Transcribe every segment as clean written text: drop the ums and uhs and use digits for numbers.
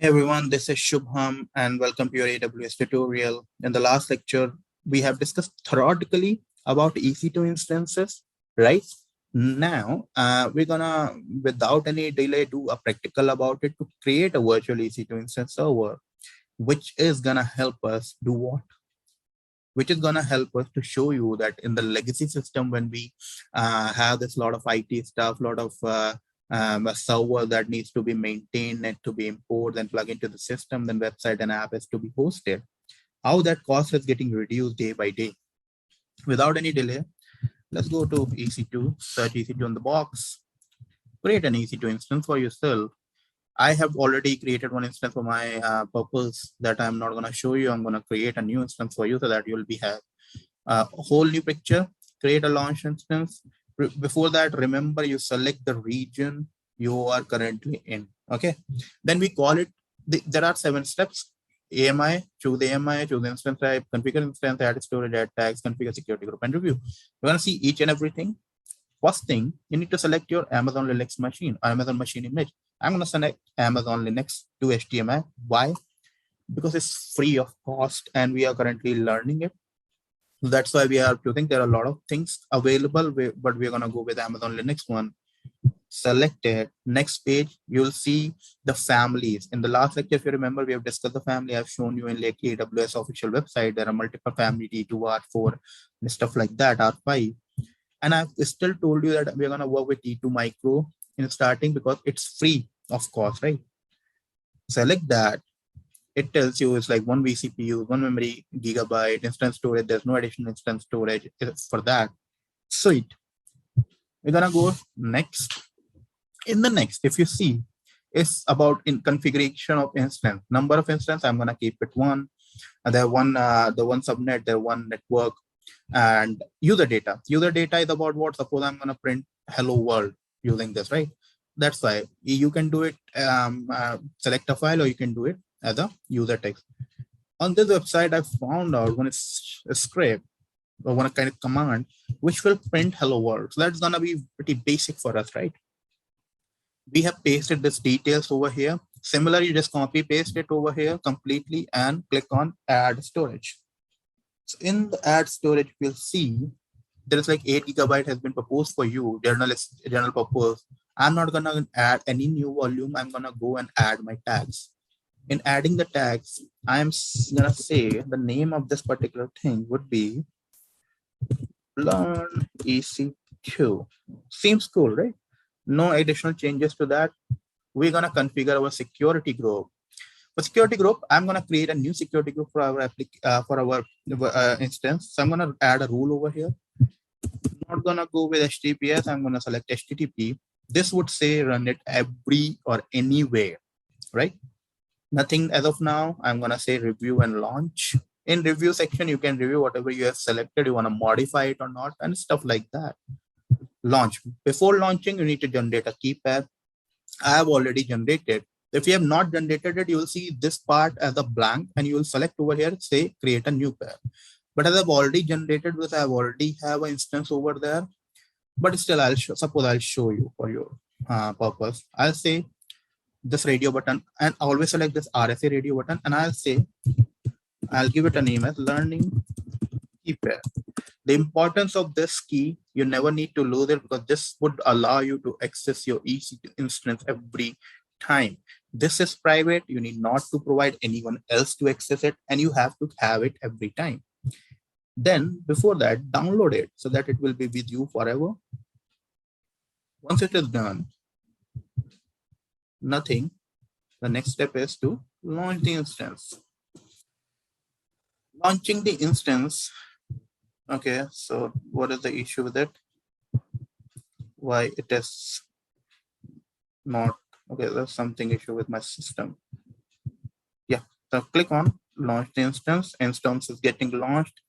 Hey everyone, this is Shubham and welcome to your AWS tutorial. In the last lecture, we have discussed theoretically about EC2 instances, right? Now, we're gonna, without any delay, do a practical about it to create a virtual EC2 instance server, which is gonna help us do what? Which is gonna help us to show you that in the legacy system, when we have this lot of IT stuff, lot of a server that needs to be maintained and to be imported and plug into the system, then website and app is to be hosted. How that cost is getting reduced day by day. Without any delay, let's go to EC2, search EC2 in the box, create an EC2 instance for yourself. I have already created one instance for my purpose that I'm not going to show you. I'm going to create a new instance for you so that you'll be have a whole new picture. Create a launch instance. Before that, remember you select the region you are currently in. Okay. Then we call it, there are 7 steps. AMI, choose instance type, configure instance, add storage, add tags, configure security group, and review. We're going to see each and everything. First thing, you need to select your Amazon Linux machine or Amazon machine image. I'm going to select Amazon Linux to HDMI. Why? Because it's free of cost and we are currently learning it. That's why we are choosing. There are a lot of things available, but we're going to go with Amazon Linux one. Select it. Next page, you'll see the families. In the last lecture, if you remember, we have discussed the family. I've shown you in like AWS official website. There are multiple family, T2, R4, and stuff like that, R5. And I've still told you that we're going to work with T2 Micro in starting because it's free of cost, right? Select that. It tells you it's like 1 vCPU, 1 memory gigabyte, instance storage. There's no additional instance storage for that. Sweet. We're going to go next. In the next, if you see, it's about in configuration of instance. Number of instance, I'm going to keep it 1. And there one, the one subnet, there one network. And user data. User data is about what? Suppose I'm going to print hello world using this, right? That's why you can do it, select a file, or you can do it as a user text. On this website, I found out when it's a script or one kind of command which will print hello world. So that's going to be pretty basic for us, right? We have pasted this details over here. Similarly, you just copy paste it over here completely and click on add storage. So in the add storage, we'll see there is like 8 GB has been proposed for you, general purpose. I'm not gonna add any new volume. I'm gonna go and add my tags. In adding the tags, I'm gonna say the name of this particular thing would be learn EC2. Seems cool, right? No additional changes to that. We're gonna configure our security group. For security group, I'm going to create a new security group for our instance. So I'm going to add a rule over here. I'm not going to go with HTTPS. I'm going to select HTTP. This would say run it every or anywhere, right? Nothing as of now. I'm going to say review and launch. In review section, you can review whatever you have selected. You want to modify it or not and stuff like that. Launch. Before launching, you need to generate a key pair. I have already generated. If you have not generated it, you will see this part as a blank and you will select over here, say create a new pair. But as I've already generated this, I already have an instance over there. But still, suppose I'll show you for your purpose. I'll say this radio button and always select this RSA radio button. And I'll give it a name as learning key pair. The importance of this key, you never need to lose it because this would allow you to access your EC2 instance every time. This is private. You need not to provide anyone else to access it, and you have to have it every time. Then before that, download it so that it will be with you forever. Once it is done, nothing. The next step is to launch the instance. Launching the instance. Okay, so what is the issue with it? Why it is not okay? There's something issue with my system. Yeah, so click on launch the instance. Instance is getting launched.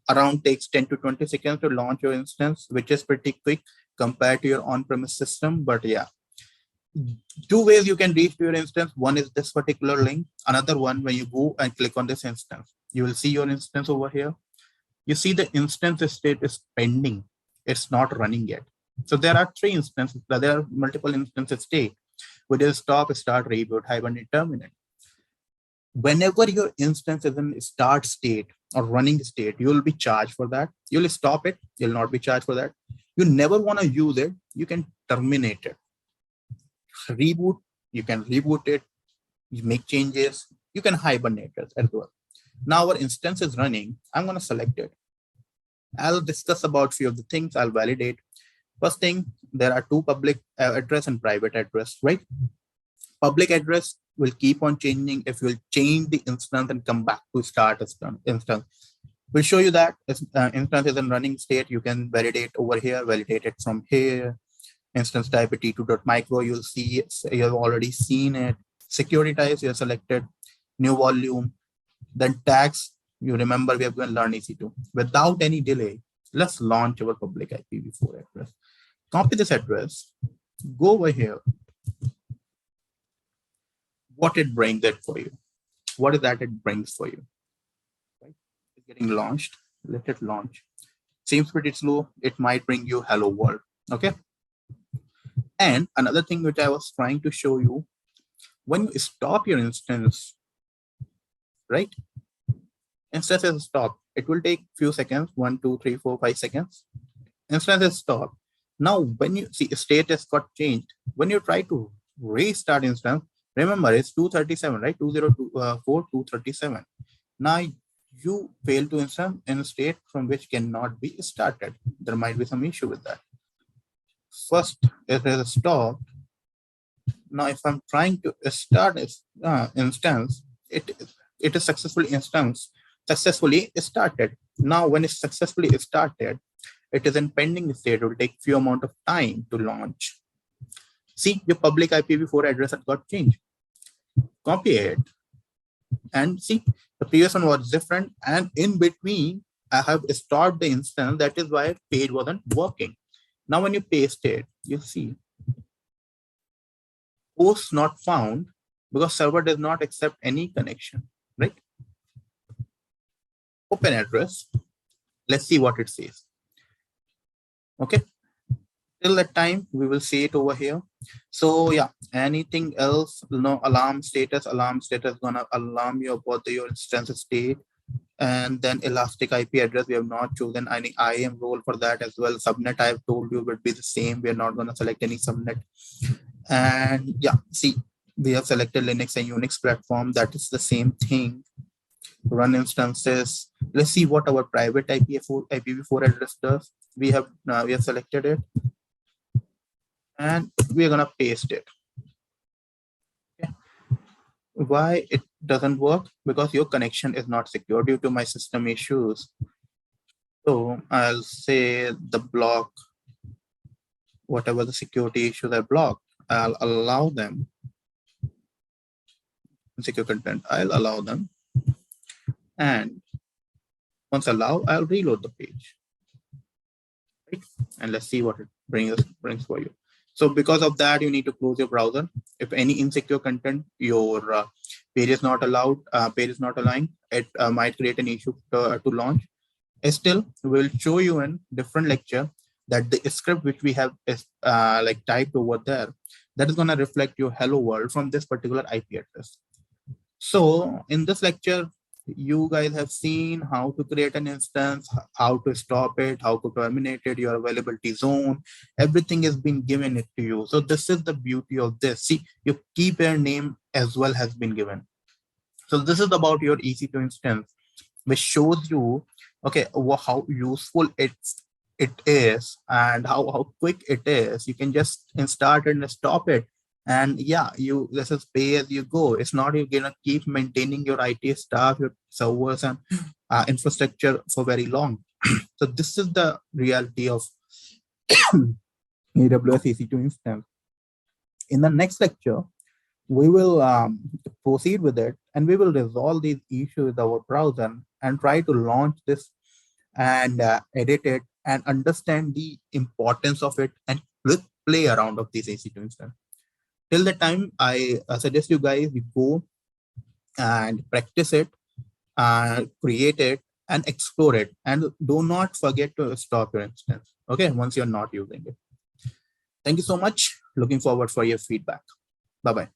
Around takes 10 to 20 seconds to launch your instance, which is pretty quick compared to your on-premise system. But yeah, 2 ways you can reach to your instance. One is this particular link. Another one, when you go and click on this instance, you will see your instance over here. You see the instance state is pending. It's not running yet. So there are 3 instances. There are multiple instances state, which is stop, start, reboot, hibernate, terminate. whenever your instance is in start state or running state, you will be charged for that. You'll stop it. You'll not be charged for that. You never want to use it. You can terminate it. Reboot. You can reboot it. You make changes. You can hibernate it as well. Now our instance is running. I'm going to select it. I'll discuss about few of the things. I'll validate. First thing, there are two public address and private address, right? Public address will keep on changing if you'll change the instance and come back to start instance. We'll show you that instance is in running state. You can validate over here, validate it from here. Instance type t2.micro, you'll see it. You have already seen it. Security types, you have selected new volume. Then tags, you remember we have going to learn EC2. Without any delay, let's launch our public IPv4 address. Copy this address, go over here. What it brings it for you. What is that it brings for you? Right? It's getting launched. Let it launch. Seems pretty slow. It might bring you hello world. Okay. And another thing which I was trying to show you, when you stop your instance, right? Instance is stopped. It will take few seconds, 1, 2, 3, 4, 5 seconds. Instance is stopped. Now, when you see status got changed, when you try to restart instance, remember it's 237, right? 2024, 237. Now you fail to instance in a state from which cannot be started. There might be some issue with that. First, it is stopped. Now, if I'm trying to start this instance, it is successfully started. Now, when it's successfully started, it is in pending state. It will take few amount of time to launch. See, your public IPv4 address had got changed. Copy it and see the previous one was different, and in between I have stopped the instance. That is why page wasn't working. Now, when you paste it, you see host not found because server does not accept any connection, right? Open address. Let's see what it says. Okay. Till that time, we will see it over here. So yeah, anything else? No, alarm status gonna alarm you about your instance state. And then elastic IP address, we have not chosen any IAM role for that as well. Subnet, I have told you, would be the same. We are not gonna select any subnet. And yeah, see, we have selected Linux and Unix platform. That is the same thing. Run instances. Let's see what our private IPv4 address does. We have selected it. And we're gonna paste it. Okay. Why it doesn't work? Because your connection is not secure due to my system issues. So I'll say the block, whatever the security issues I blocked, I'll allow them. Secure content, I'll allow them. And once allow, I'll reload the page. Right? And let's see what it brings for you. So because of that, you need to close your browser. If any insecure content, your page is not allowed, page is not aligned, it might create an issue to launch. Still, we'll show you in different lecture that the script which we have is like typed over there, that is going to reflect your hello world from this particular IP address. So in this lecture, you guys have seen how to create an instance, how to stop it, how to terminate it, your availability zone, everything has been given it to you. So this is the beauty of this. See, your key pair name as well has been given. So this is about your EC2 instance, which shows you, okay, how useful it is and how quick it is. You can just start and stop it. And yeah, this is pay as you go. It's not you're gonna keep maintaining your IT staff, your servers and infrastructure for very long. So this is the reality of AWS EC2 instance. In the next lecture, we will proceed with it and we will resolve these issues with our browser and try to launch this and edit it and understand the importance of it and play around of this EC2 instance. Till the time, I suggest you guys go and practice it, create it, and explore it. And do not forget to stop your instance, okay, once you're not using it. Thank you so much. Looking forward for your feedback. Bye-bye.